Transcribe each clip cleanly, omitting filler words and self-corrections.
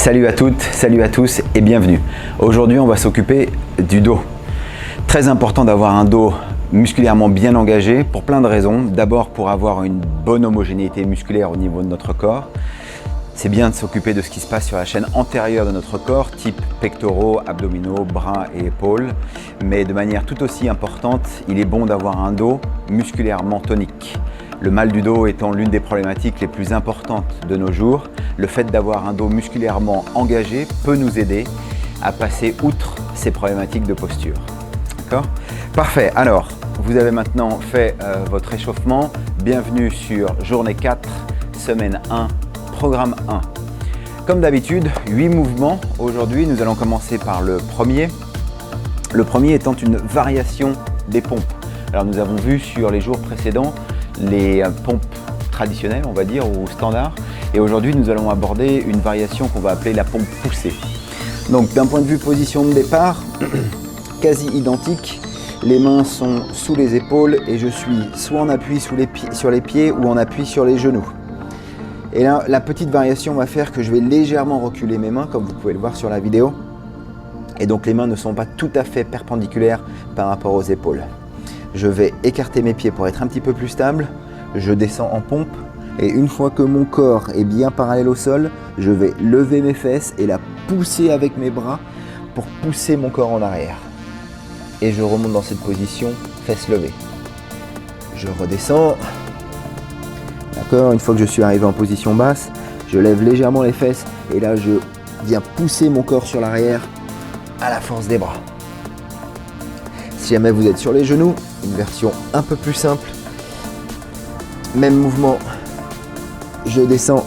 Salut à toutes, salut à tous et bienvenue. Aujourd'hui, on va s'occuper du dos. Très important d'avoir un dos musculairement bien engagé pour plein de raisons. D'abord pour avoir une bonne homogénéité musculaire au niveau de notre corps. C'est bien de s'occuper de ce qui se passe sur la chaîne antérieure de notre corps, type pectoraux, abdominaux, bras et épaules. Mais de manière tout aussi importante, il est bon d'avoir un dos musculairement tonique. Le mal du dos étant l'une des problématiques les plus importantes de nos jours, le fait d'avoir un dos musculairement engagé peut nous aider à passer outre ces problématiques de posture. D'accord ? Parfait. Alors, vous avez maintenant fait votre échauffement. Bienvenue sur journée 4, semaine 1, programme 1. Comme d'habitude, 8 mouvements. Aujourd'hui, nous allons commencer par le premier. Le premier étant une variation des pompes. Alors, nous avons vu sur les jours précédents les pompes traditionnelles, on va dire, ou standards. Et aujourd'hui, nous allons aborder une variation qu'on va appeler la pompe poussée. Donc, d'un point de vue position de départ, quasi identique. Les mains sont sous les épaules et je suis soit en appui sur les pieds ou en appui sur les genoux. Et là, la petite variation va faire que je vais légèrement reculer mes mains, comme vous pouvez le voir sur la vidéo. Et donc, les mains ne sont pas tout à fait perpendiculaires par rapport aux épaules. Je vais écarter mes pieds pour être un petit peu plus stable. Je descends en pompe. Et une fois que mon corps est bien parallèle au sol, je vais lever mes fesses et la pousser avec mes bras pour pousser mon corps en arrière. Et je remonte dans cette position, fesses levées. Je redescends. D'accord, une fois que je suis arrivé en position basse, je lève légèrement les fesses et là je viens pousser mon corps sur l'arrière à la force des bras. Si jamais vous êtes sur les genoux, une version un peu plus simple. Même mouvement. Je descends,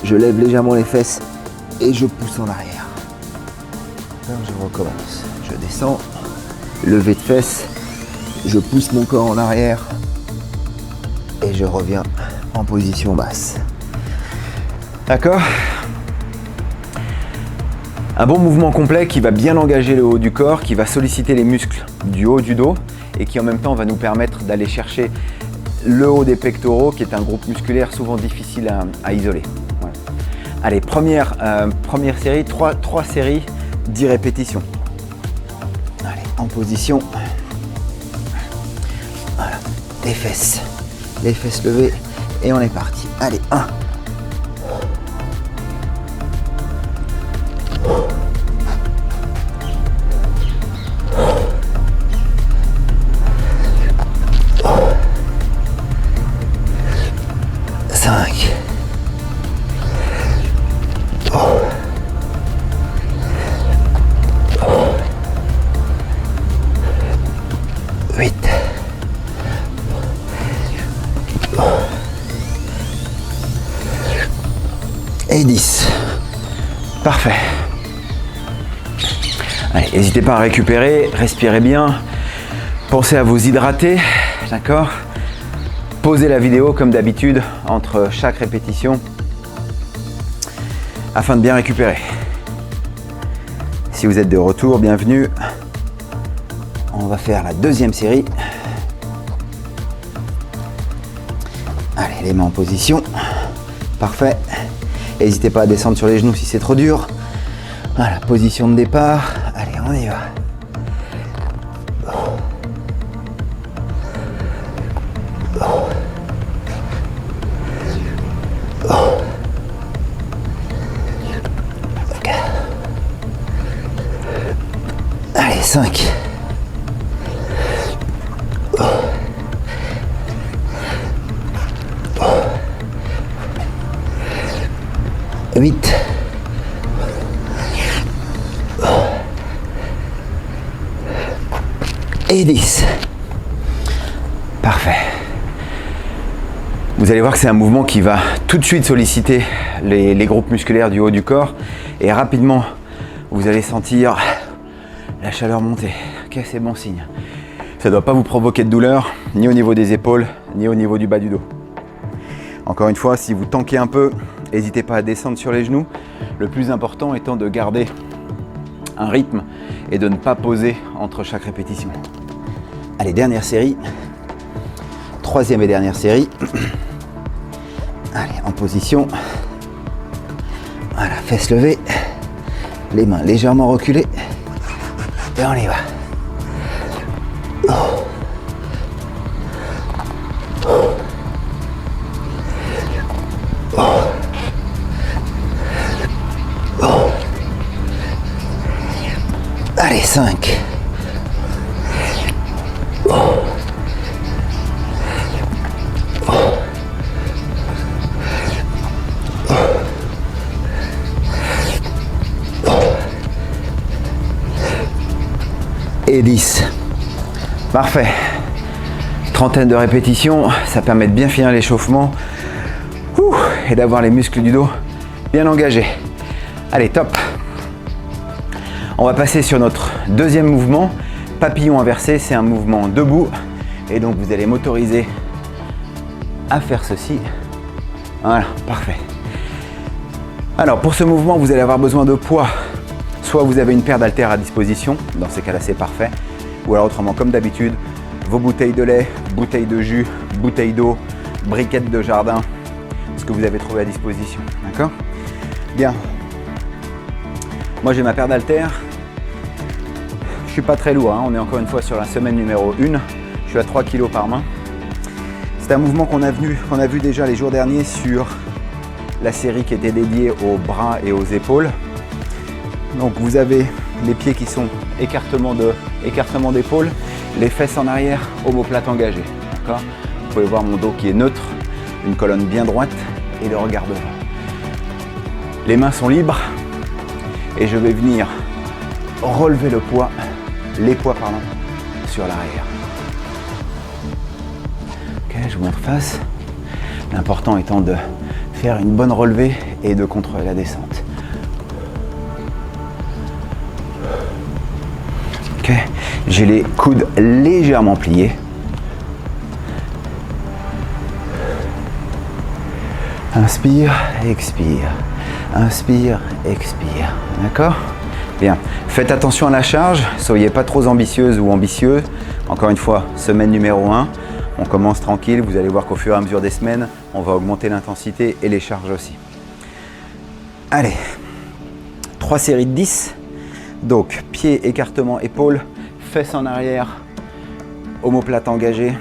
je lève légèrement les fesses et je pousse en arrière. Alors je recommence. Je descends, levée de fesses, je pousse mon corps en arrière et je reviens en position basse. D'accord ? Un bon mouvement complet qui va bien engager le haut du corps, qui va solliciter les muscles du haut du dos et qui en même temps va nous permettre d'aller chercher le haut des pectoraux, qui est un groupe musculaire souvent difficile à isoler. Voilà. Allez, première série, 3 séries, 10 répétitions. Allez, en position. Voilà, les fesses levées et on est parti. Allez, 1. 5. 8. 10. Parfait. Allez, n'hésitez pas à récupérer, respirez bien, pensez à vous hydrater, d'accord ? Posez la vidéo comme d'habitude entre chaque répétition afin de bien récupérer. Si vous êtes de retour, bienvenue. On va faire la deuxième série. Allez, les mains en position. Parfait. N'hésitez pas à descendre sur les genoux si c'est trop dur. Voilà, position de départ. Allez, on y va. Allez, 5. 8. 10. Parfait. Vous allez voir que c'est un mouvement qui va tout de suite solliciter les groupes musculaires du haut du corps et rapidement vous allez sentir la chaleur monter. Ok, c'est bon signe. Ça ne doit pas vous provoquer de douleur, ni au niveau des épaules, ni au niveau du bas du dos. Encore une fois, si vous tankez un peu, n'hésitez pas à descendre sur les genoux. Le plus important étant de garder un rythme et de ne pas poser entre chaque répétition. Allez, dernière série. Troisième et dernière série. Allez, en position. Voilà, fesses levées, les mains légèrement reculées. Et on y va. Allez, 5. Et 10. Parfait. Trentaine de répétitions, ça permet de bien finir l'échauffement et d'avoir les muscles du dos bien engagés. Allez, top. On va passer sur notre deuxième mouvement. Papillon inversé, c'est un mouvement debout. Et donc vous allez m'autoriser à faire ceci. Voilà, parfait. Alors pour ce mouvement, vous allez avoir besoin de poids. Soit vous avez une paire d'haltères à disposition, dans ces cas-là c'est parfait. Ou alors autrement, comme d'habitude, vos bouteilles de lait, bouteilles de jus, bouteilles d'eau, briquettes de jardin, ce que vous avez trouvé à disposition. D'accord ? Bien. Moi j'ai ma paire d'haltères. Je suis pas très lourd, hein. On est encore une fois sur la semaine numéro 1. Je suis à 3 kg par main. C'est un mouvement qu'on a vu déjà les jours derniers sur la série qui était dédiée aux bras et aux épaules. Donc vous avez les pieds qui sont écartement d'épaule, les fesses en arrière, omoplate engagée. D'accord ? Vous pouvez voir mon dos qui est neutre, une colonne bien droite et le regard devant. Les mains sont libres et je vais venir relever les poids sur l'arrière. Ok, je vous montre face. L'important étant de faire une bonne relevée et de contrôler la descente. Ok, j'ai les coudes légèrement pliés. Inspire, expire. Inspire, expire. D'accord ? Bien. Faites attention à la charge. Soyez pas trop ambitieuse ou ambitieux. Encore une fois, semaine numéro 1. On commence tranquille. Vous allez voir qu'au fur et à mesure des semaines, on va augmenter l'intensité et les charges aussi. Allez. 3 séries de 10. Donc, pied, écartement, épaule, fesses en arrière, omoplate engagée,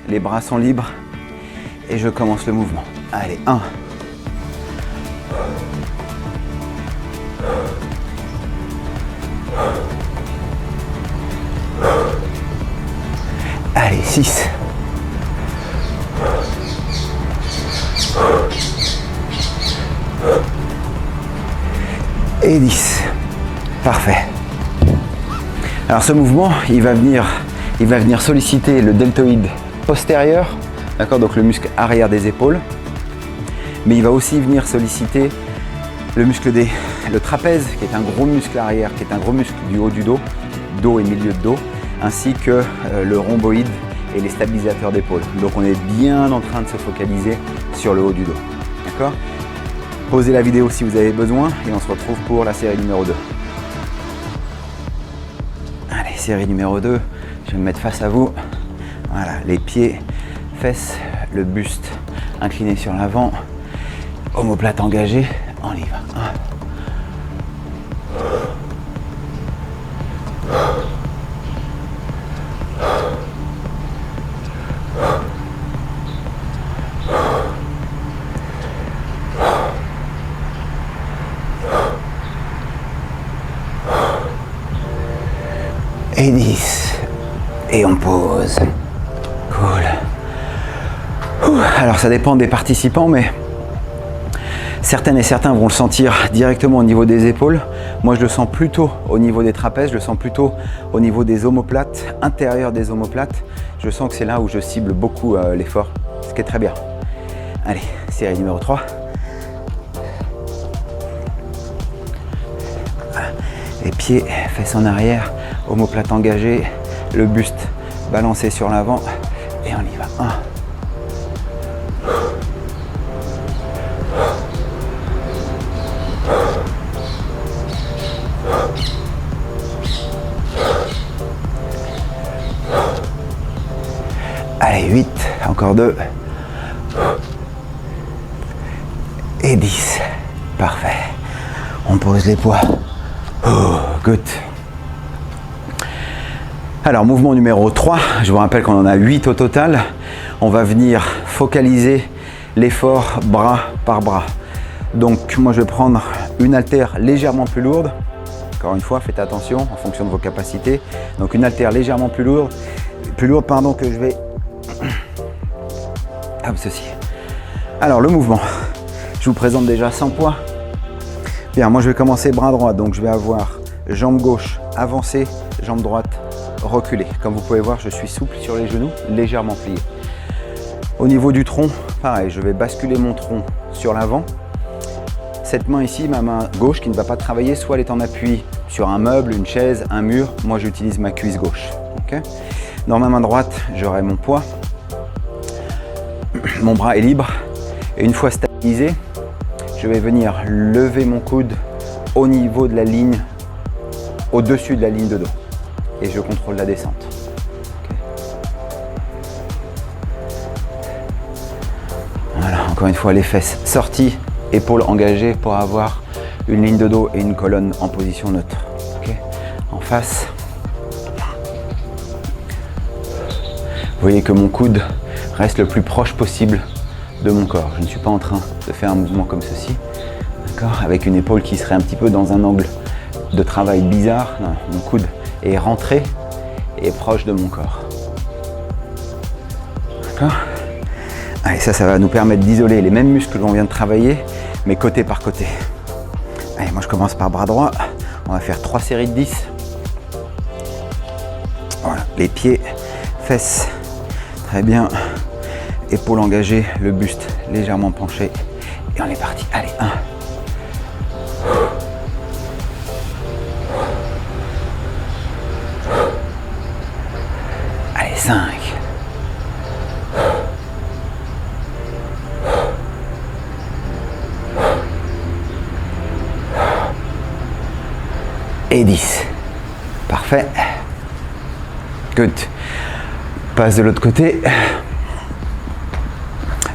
les bras sont libres et je commence le mouvement. Allez, 1. Allez, 6. Et 10. Parfait. Alors ce mouvement, il va venir solliciter le deltoïde postérieur, d'accord, donc le muscle arrière des épaules, mais il va aussi venir solliciter le trapèze, qui est un gros muscle arrière, qui est un gros muscle du haut du dos et milieu de dos, ainsi que le rhomboïde et les stabilisateurs d'épaule. Donc on est bien en train de se focaliser sur le haut du dos, d'accord ? Pausez la vidéo si vous avez besoin et on se retrouve pour la série numéro 2. Allez, série numéro 2, je vais me mettre face à vous. Voilà, les pieds, fesses, le buste incliné sur l'avant, omoplate engagée, on y va. 1. Et 10. Et on pose. Cool. Alors ça dépend des participants, mais certaines et certains vont le sentir directement au niveau des épaules. Moi je le sens plutôt au niveau des trapèzes, je le sens plutôt au niveau des omoplates, intérieur des omoplates. Je sens que c'est là où je cible beaucoup l'effort, ce qui est très bien. Allez, série numéro 3. Les pieds, fesses en arrière, omoplate engagée, le buste balancé sur l'avant et on y va. 1. Allez, 8, encore 2. Et 10. Parfait. On pose les poids. Oh, good. Alors, mouvement numéro 3. Je vous rappelle qu'on en a 8 au total. On va venir focaliser l'effort bras par bras. Donc, moi, je vais prendre une haltère légèrement plus lourde. Encore une fois, faites attention en fonction de vos capacités. Donc, une haltère légèrement plus lourde que je vais... Comme ceci. Alors, le mouvement. Je vous présente déjà 100 poids. Bien, moi, je vais commencer bras droit. Donc, je vais avoir jambe gauche avancée, jambe droite reculée. Comme vous pouvez voir, je suis souple sur les genoux, légèrement plié. Au niveau du tronc, pareil, je vais basculer mon tronc sur l'avant. Cette main ici, ma main gauche qui ne va pas travailler, soit elle est en appui sur un meuble, une chaise, un mur. Moi, j'utilise ma cuisse gauche. Okay. Dans ma main droite, j'aurai mon poids. Mon bras est libre. Et une fois stabilisé, je vais venir lever mon coude au niveau de la ligne, au-dessus de la ligne de dos. Et je contrôle la descente. Okay. Voilà, encore une fois, les fesses sorties, épaules engagées pour avoir une ligne de dos et une colonne en position neutre. Okay. En face. Vous voyez que mon coude reste le plus proche possible de mon corps. Je ne suis pas en train de faire un mouvement comme ceci, d'accord, avec une épaule qui serait un petit peu dans un angle de travail bizarre. Non, mon coude est rentré et est proche de mon corps. D'accord. Allez, ça va nous permettre d'isoler les mêmes muscles que l'on vient de travailler, mais côté par côté. Allez, moi je commence par bras droit. On va faire 3 séries de 10. Voilà, les pieds, fesses. Très bien. Épaules engagées, le buste légèrement penché. Et on est parti. Allez, 1. Allez, 5. Et 10. Parfait. Good. Passe de l'autre côté.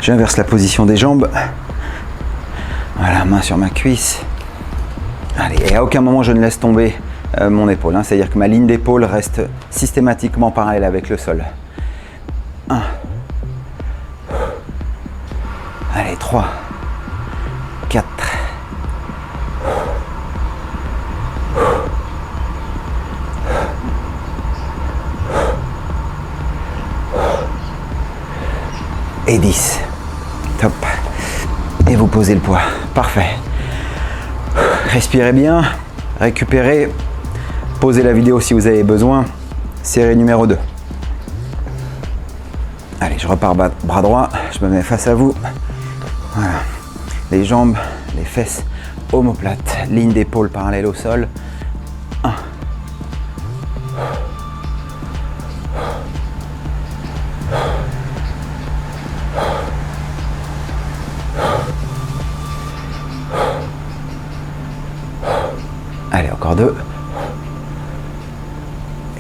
J'inverse la position des jambes. Voilà, main sur ma cuisse. Allez, et à aucun moment je ne laisse tomber mon épaule. Hein, c'est-à-dire que ma ligne d'épaule reste systématiquement parallèle avec le sol. 1. Allez, 3. 4. Et 10. Top. Et vous posez le poids. Parfait. Respirez bien. Récupérez. Posez la vidéo si vous avez besoin. Série numéro 2. Allez, je repars bras droit. Je me mets face à vous. Voilà. Les jambes, les fesses omoplates. Ligne d'épaule parallèle au sol. 1. Allez, encore 2.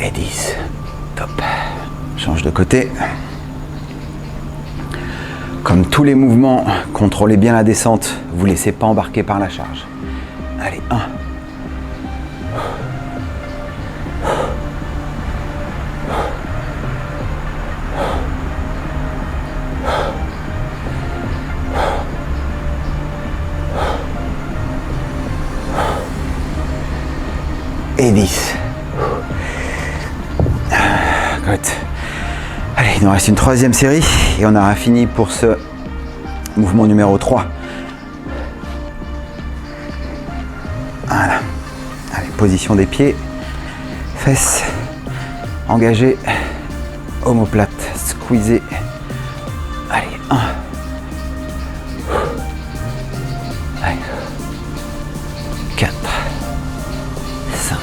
Et 10. Top. Change de côté. Comme tous les mouvements, contrôlez bien la descente. Vous ne laissez pas embarquer par la charge. Allez, 1. Et 10. Good. Allez, il nous reste une 3e série et on aura fini pour ce mouvement numéro 3. Voilà. Allez, position des pieds, fesses, engagées, omoplate, squeezez. Allez, 1. Allez. 4. 5.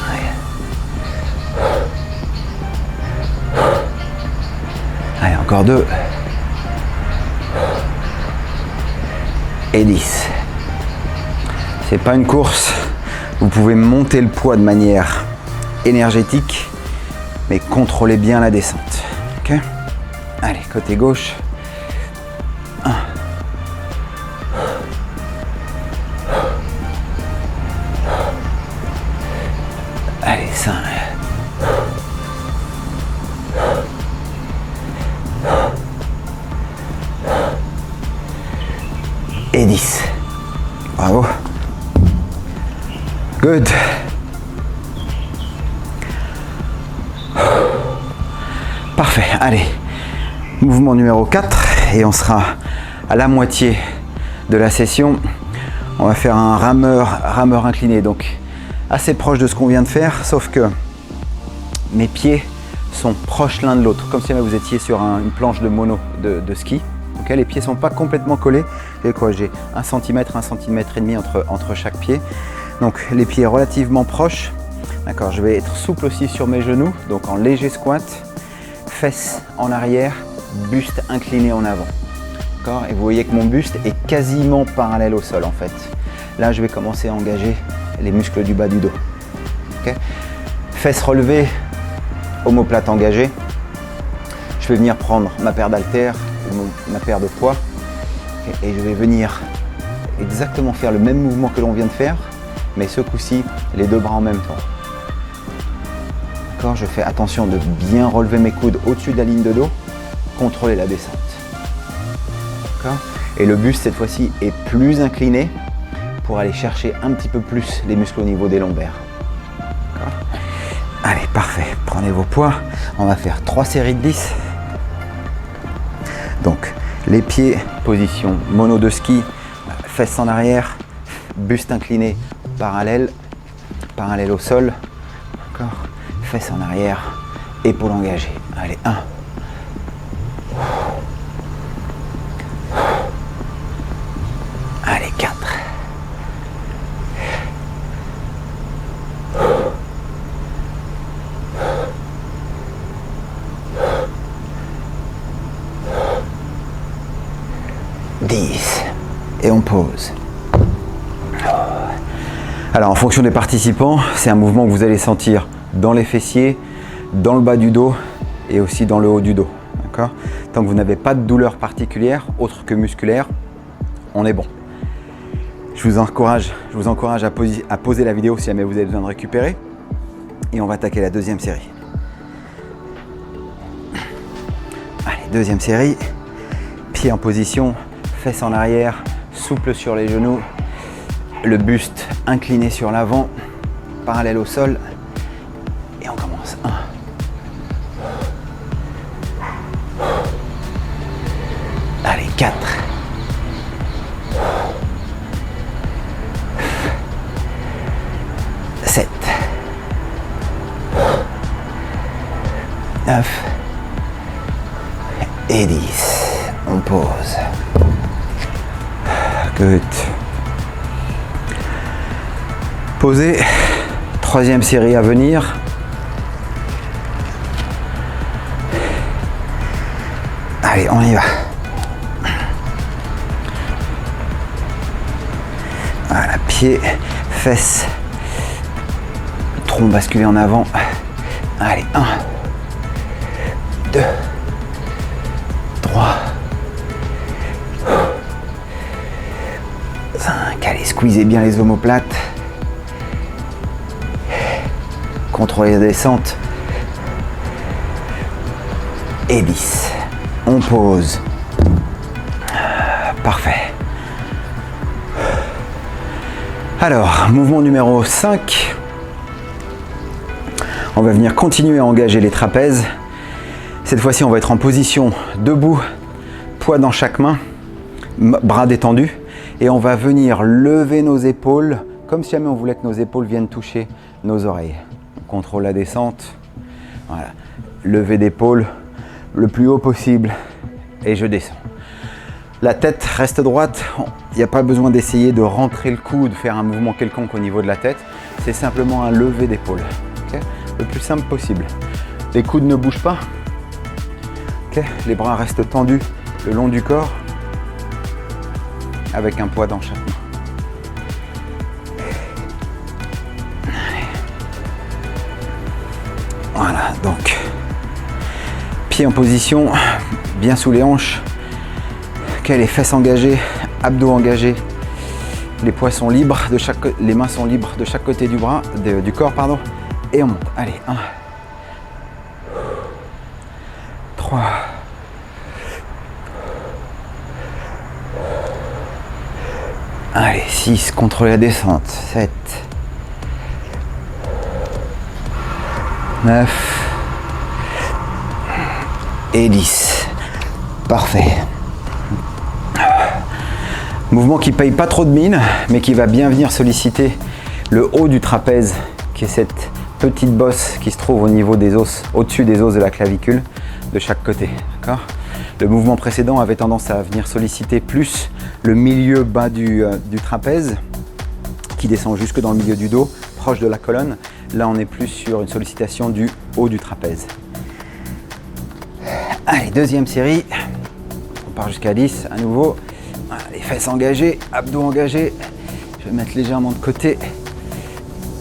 Allez, encore 2. Et 10. C'est pas une course. Vous pouvez monter le poids de manière énergétique, mais contrôlez bien la descente. Ok ? Allez, côté gauche. 1. Allez, 5. Et 10. Bravo. Good. Parfait. Allez. Mouvement numéro 4 et on sera à la moitié de la session. On va faire un rameur incliné, donc assez proche de ce qu'on vient de faire, sauf que mes pieds sont proches l'un de l'autre, comme si vous étiez sur une planche de mono de ski. Okay, les pieds ne sont pas complètement collés. J'ai quoi? J'ai 1 cm, 1 cm et demi entre chaque pied. Donc les pieds relativement proches. D'accord, je vais être souple aussi sur mes genoux, donc en léger squat, fesses en arrière, buste incliné en avant. D'accord, et vous voyez que mon buste est quasiment parallèle au sol en fait. Là, je vais commencer à engager les muscles du bas du dos. Okay, fesses relevées, omoplate engagée. Je vais venir prendre ma paire d'haltères, ma paire de poids, et je vais venir exactement faire le même mouvement que l'on vient de faire, mais ce coup-ci, les 2 bras en même temps. D'accord, je fais attention de bien relever mes coudes au-dessus de la ligne de dos, contrôler la descente. D'accord, et le buste cette fois-ci est plus incliné pour aller chercher un petit peu plus les muscles au niveau des lombaires. D'accord, allez, parfait. Prenez vos poids. On va faire 3 séries de 10. Donc, les pieds, position mono de ski, fesses en arrière, buste incliné, parallèle au sol, d'accord, fesses en arrière, épaules engagées. Allez, 1. Allez, 4. Et on pose. Alors en fonction des participants, c'est un mouvement que vous allez sentir dans les fessiers, dans le bas du dos et aussi dans le haut du dos. D'accord ? Tant que vous n'avez pas de douleur particulière, autre que musculaire, on est bon. Je vous encourage à poser la vidéo si jamais vous avez besoin de récupérer. Et on va attaquer la deuxième série. Allez, deuxième série. Pied en position, fesses en arrière, souple sur les genoux, le buste incliné sur l'avant, parallèle au sol. Et on commence. 1. Allez, 4. 7. 9. Et 10. On pose. Good. Posez. Troisième série à venir. Allez, on y va. Voilà, pied, fesses, tronc basculé en avant. Allez, 1, 2, 3, 5. Allez, squeezez bien les omoplates. Contrôlez la descente. Et 10. On pose. Parfait. Alors, mouvement numéro 5. On va venir continuer à engager les trapèzes. Cette fois-ci, on va être en position debout, poids dans chaque main, bras détendus. Et on va venir lever nos épaules, comme si jamais on voulait que nos épaules viennent toucher nos oreilles. On contrôle la descente. Voilà. Lever d'épaule le plus haut possible. Et je descends. La tête reste droite. Il n'y a pas besoin d'essayer de rentrer le cou, de faire un mouvement quelconque au niveau de la tête. C'est simplement un lever d'épaule. Okay, le plus simple possible. Les coudes ne bougent pas. Okay, les bras restent tendus le long du corps. Avec un poids dans chaque main. Voilà, donc pieds en position, bien sous les hanches. Okay, les fesses engagées, abdos engagés. Les poids sont libres de chaque, les mains sont libres de chaque côté du corps, pardon. Et on monte. Allez, 1, 3, 6, contrôlez la descente. 7, 9 et 10. Parfait. Mouvement qui paye pas trop de mine, mais qui va bien venir solliciter le haut du trapèze, qui est cette petite bosse qui se trouve au niveau des os, au-dessus des os de la clavicule, de chaque côté. D'accord ? Le mouvement précédent avait tendance à venir solliciter plus le milieu bas du trapèze, qui descend jusque dans le milieu du dos, proche de la colonne. Là, on est plus sur une sollicitation du haut du trapèze. Allez, deuxième série. On part jusqu'à 10 à nouveau. Voilà, les fesses engagées, abdos engagés. Je vais mettre légèrement de côté.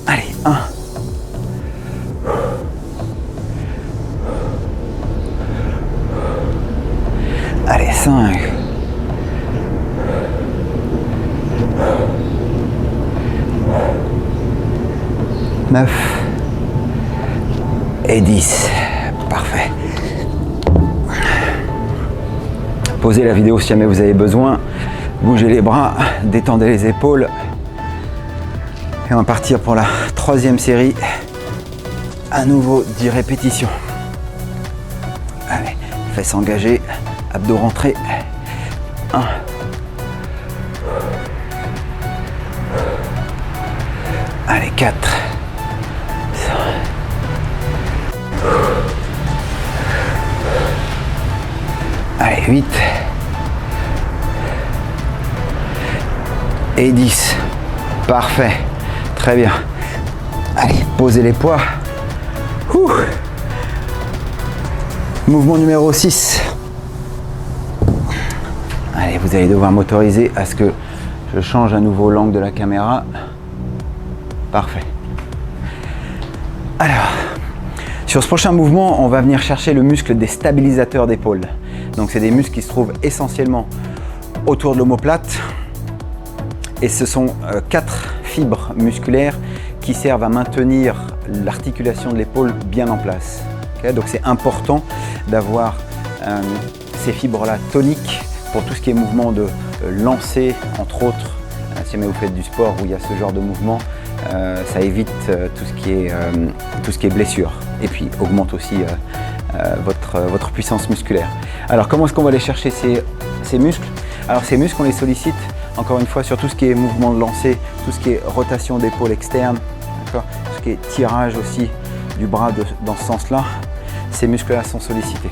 Allez, 1. Allez, 5. 9 et 10. Parfait. Posez la vidéo si jamais vous avez besoin. Bougez les bras, détendez les épaules. Et on va partir pour la troisième série. À nouveau 10 répétitions. Allez, fesses engagées, abdos rentrés. 1. Allez, 4. Allez, 8. Et 10. Parfait. Très bien. Allez, posez les poids. Ouh. Mouvement numéro 6. Allez, vous allez devoir m'autoriser à ce que je change à nouveau l'angle de la caméra. Parfait. Alors, sur ce prochain mouvement, on va venir chercher le muscle des stabilisateurs d'épaule. Donc, c'est des muscles qui se trouvent essentiellement autour de l'omoplate. Et ce sont 4 fibres musculaires qui servent à maintenir l'articulation de l'épaule bien en place. Okay, donc, c'est important d'avoir ces fibres-là toniques pour tout ce qui est mouvement de lancer, entre autres. Si jamais vous faites du sport où il y a ce genre de mouvement, ça évite tout ce qui est blessure. Et puis, augmente aussi votre puissance musculaire. Alors, comment est-ce qu'on va aller chercher ces muscles? Alors, ces muscles, on les sollicite, encore une fois, sur tout ce qui est mouvement de lancer, tout ce qui est rotation d'épaule externe, tout ce qui est tirage aussi du bras dans ce sens-là. Ces muscles-là sont sollicités.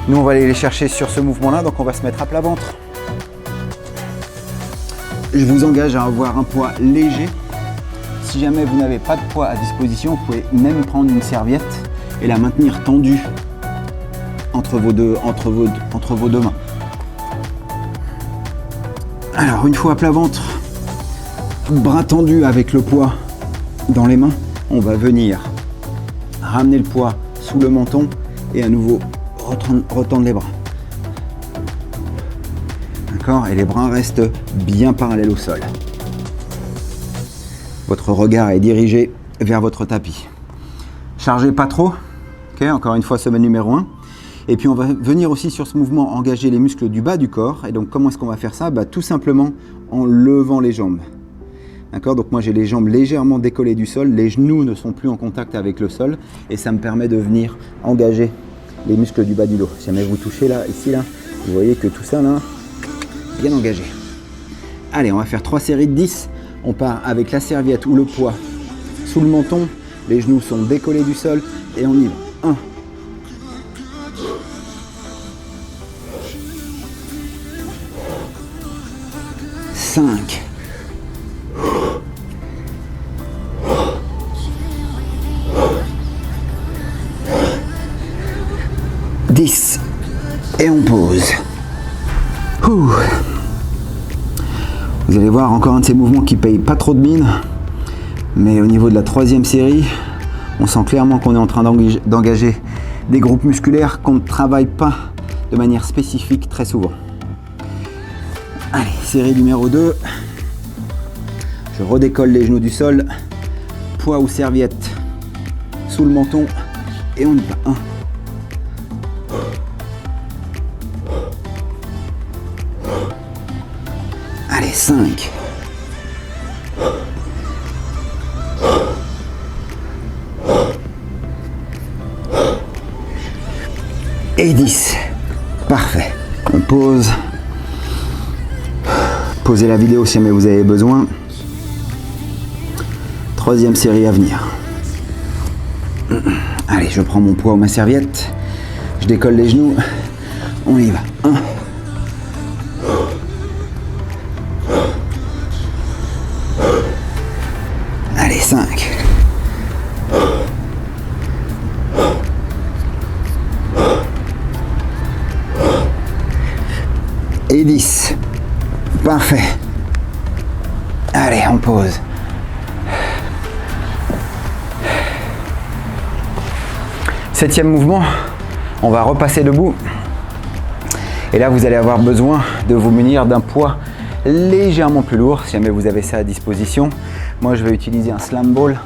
Nous, on va aller les chercher sur ce mouvement-là, donc on va se mettre à plat ventre. Je vous engage à avoir un poids léger. Si jamais vous n'avez pas de poids à disposition, vous pouvez même prendre une serviette et la maintenir tendue entre vos deux mains. Alors, une fois à plat ventre, bras tendus avec le poids dans les mains, on va venir ramener le poids sous le menton et à nouveau retendre les bras. D'accord ? Et les bras restent bien parallèles au sol. Votre regard est dirigé vers votre tapis. Chargez pas trop. Okay, encore une fois, semaine numéro 1. Et puis on va venir aussi sur ce mouvement engager les muscles du bas du corps. Et donc comment est-ce qu'on va faire ça ? Tout simplement en levant les jambes. D'accord ? Donc moi j'ai les jambes légèrement décollées du sol, les genoux ne sont plus en contact avec le sol et ça me permet de venir engager les muscles du bas du dos. Si jamais vous touchez là, ici là, vous voyez que tout ça là, bien engagé. Allez, on va faire 3 séries de 10. On part avec la serviette ou le poids sous le menton, les genoux sont décollés du sol et on y va. 1. 5. 10. Et on pose. Ouh. Vous allez voir encore un de ces mouvements qui paye pas trop de mine. Mais au niveau de la 3e série, on sent clairement qu'on est en train d'engager des groupes musculaires qu'on ne travaille pas de manière spécifique très souvent. Allez, série numéro 2. Je redécolle les genoux du sol. Poids ou serviette sous le menton et on y va. 1. Allez, 5. Et 10. Parfait. On pose. Posez la vidéo si jamais vous avez besoin. 3e série à venir. Allez, je prends mon poids ou ma serviette. Je décolle les genoux. On y va. 1. Allez, 5. Et 10. Parfait. Allez, on pose. Septième mouvement, on va repasser debout. Et là, vous allez avoir besoin de vous munir d'un poids légèrement plus lourd, si jamais vous avez ça à disposition. Moi, je vais utiliser un slam ball.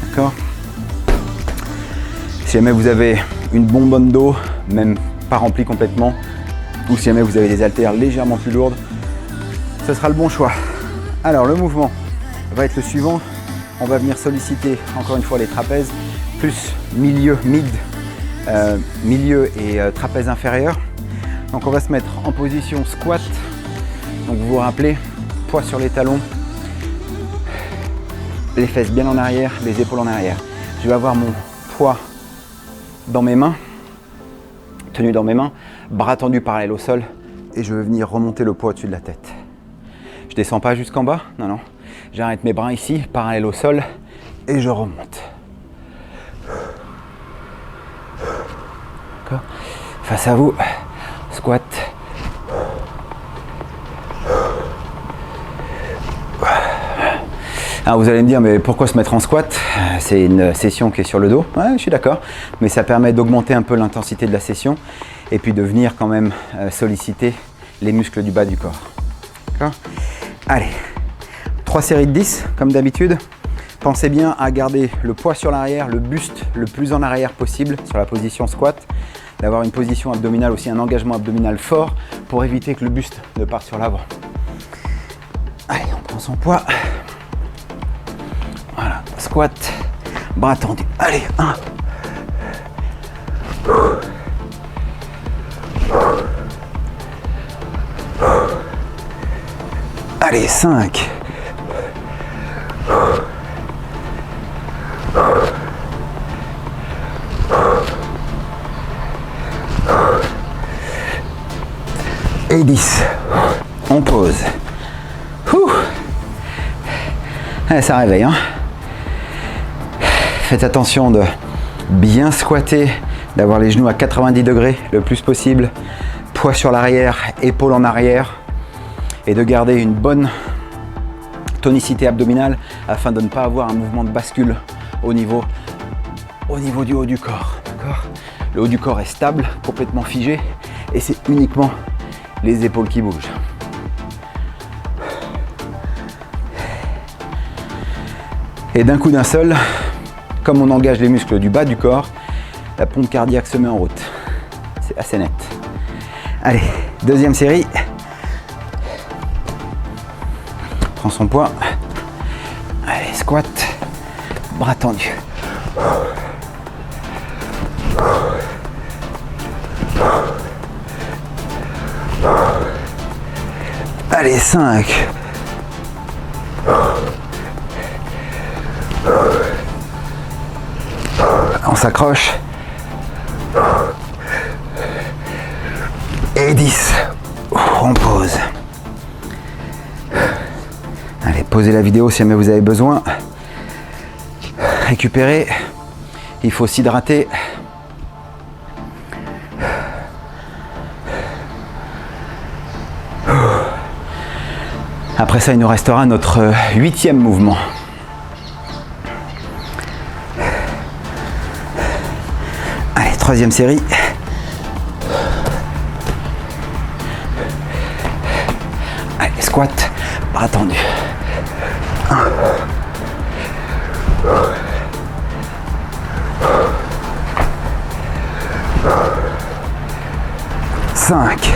D'accord ? Si jamais vous avez une bonbonne d'eau, même pas remplie complètement, ou si jamais vous avez des haltères légèrement plus lourdes, ce sera le bon choix. Alors, le mouvement va être le suivant. On va venir solliciter encore une fois les trapèzes, plus milieu et trapèze inférieur. Donc on va se mettre en position squat. Donc vous vous rappelez, poids sur les talons, les fesses bien en arrière, les épaules en arrière. Je vais avoir mon poids dans mes mains, tenu dans mes mains, bras tendus parallèles au sol, et je vais venir remonter le poids au-dessus de la tête. Je descends pas jusqu'en bas, non. J'arrête mes bras ici, parallèles au sol, et je remonte. D'accord ? Face à vous, squat. Alors vous allez me dire, mais pourquoi se mettre en squat ? C'est une session qui est sur le dos. Ouais, je suis d'accord, mais ça permet d'augmenter un peu l'intensité de la session et puis de venir quand même solliciter les muscles du bas du corps. D'accord ? Allez, 3 séries de 10 comme d'habitude. Pensez bien à garder le poids sur l'arrière, le buste le plus en arrière possible sur la position squat, d'avoir une position abdominale aussi, un engagement abdominal fort pour éviter que le buste ne parte sur l'avant. Allez, on prend son poids. Voilà, squat, bras tendus. Allez, 1. Allez, 5. Et 10. On pose. Allez, ça réveille, hein. Faites attention de bien squatter, d'avoir les genoux à 90 degrés le plus possible, poids sur l'arrière, épaules en arrière, et de garder une bonne tonicité abdominale afin de ne pas avoir un mouvement de bascule au niveau du haut du corps. D'accord ? Le haut du corps est stable, complètement figé, et c'est uniquement les épaules qui bougent. Et d'un coup d'un seul, comme on engage les muscles du bas du corps, la pompe cardiaque se met en route. C'est assez net. Allez, deuxième série. Prends son poids. Allez, squat. Bras tendus. Allez, 5. On s'accroche. Et 10. On pose. Allez, posez la vidéo si jamais vous avez besoin. Récupérez. Il faut s'hydrater. Après ça, il nous restera notre 8e mouvement. Allez, 3e série. Allez, squat, bras tendus. 1. 5.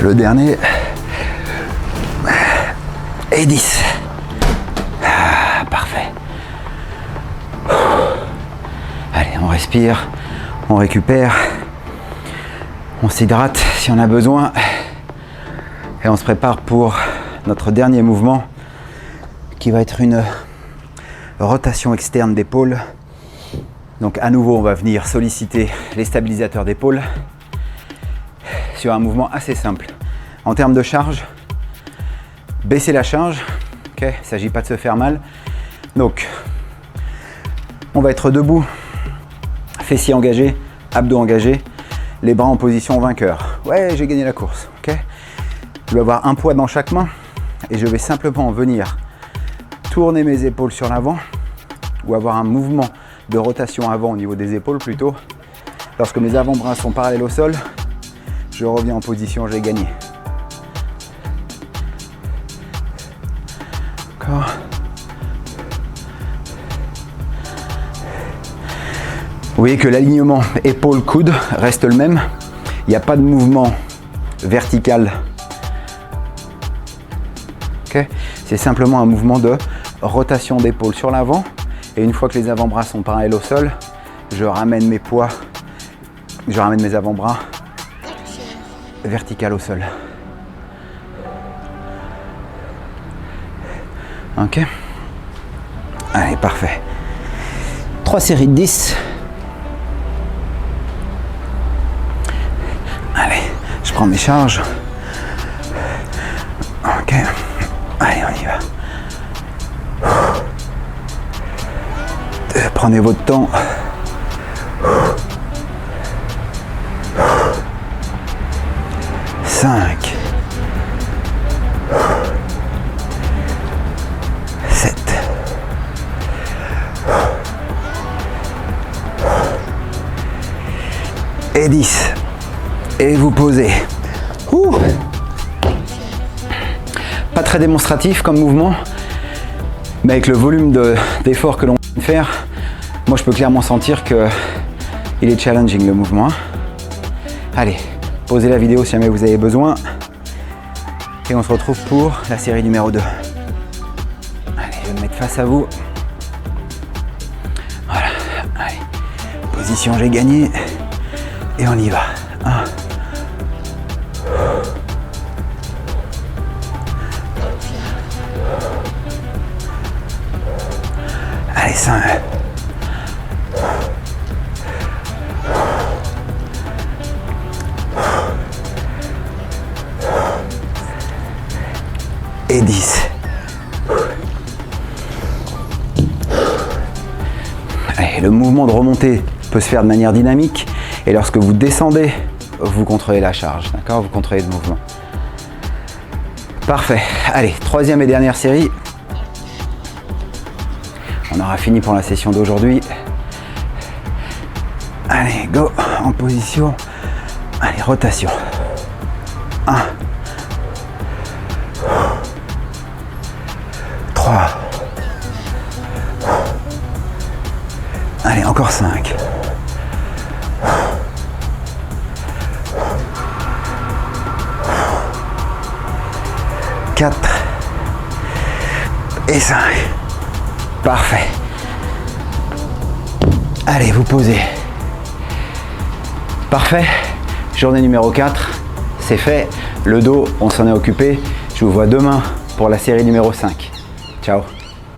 Le dernier. Et 10. Ah, parfait. Allez, on respire, on récupère, on s'hydrate si on a besoin. Et on se prépare pour notre dernier mouvement qui va être une rotation externe d'épaule. Donc à nouveau, on va venir solliciter les stabilisateurs d'épaule sur un mouvement assez simple. En termes de charge, baisser la charge, okay, il ne s'agit pas de se faire mal. Donc, on va être debout, fessiers engagés, abdos engagés, les bras en position vainqueur. Ouais, j'ai gagné la course, ok. Je vais avoir un poids dans chaque main et je vais simplement venir tourner mes épaules sur l'avant ou avoir un mouvement de rotation avant au niveau des épaules plutôt. Lorsque mes avant-bras sont parallèles au sol, je reviens en position, j'ai gagné. D'accord. Vous voyez que l'alignement épaule-coude reste le même. Il n'y a pas de mouvement vertical. Okay. C'est simplement un mouvement de rotation d'épaule sur l'avant. Et une fois que les avant-bras sont parallèles au sol, je ramène mes poids, je ramène mes avant-bras vertical au sol. Ok. Allez, parfait. 3 séries de 10. Allez, je prends mes charges. Ok. Allez, on y va. Prenez votre temps. Cinq. 7. Et 10. Et vous posez. Ouh. Pas très démonstratif comme mouvement, mais avec le volume d'effort que l'on vient de faire, moi je peux clairement sentir que il est challenging le mouvement. Allez, posez la vidéo si jamais vous avez besoin. Et on se retrouve pour la série numéro 2. Allez, je vais me mettre face à vous. Voilà, allez. Position, j'ai gagné. Et on y va. 1. Allez, 5. Et 10. Allez, le mouvement de remontée peut se faire de manière dynamique et lorsque vous descendez, vous contrôlez la charge, d'accord? Vous contrôlez le mouvement. Parfait. Allez, troisième et dernière série. On aura fini pour la session d'aujourd'hui. Allez, go, en position. Allez, rotation. 1. 3. Allez, encore 5. 4. Et 5. Parfait. Allez, vous posez. Parfait. Journée numéro 4. C'est fait. Le dos, on s'en est occupé. Je vous vois demain pour la série numéro 5. Ciao.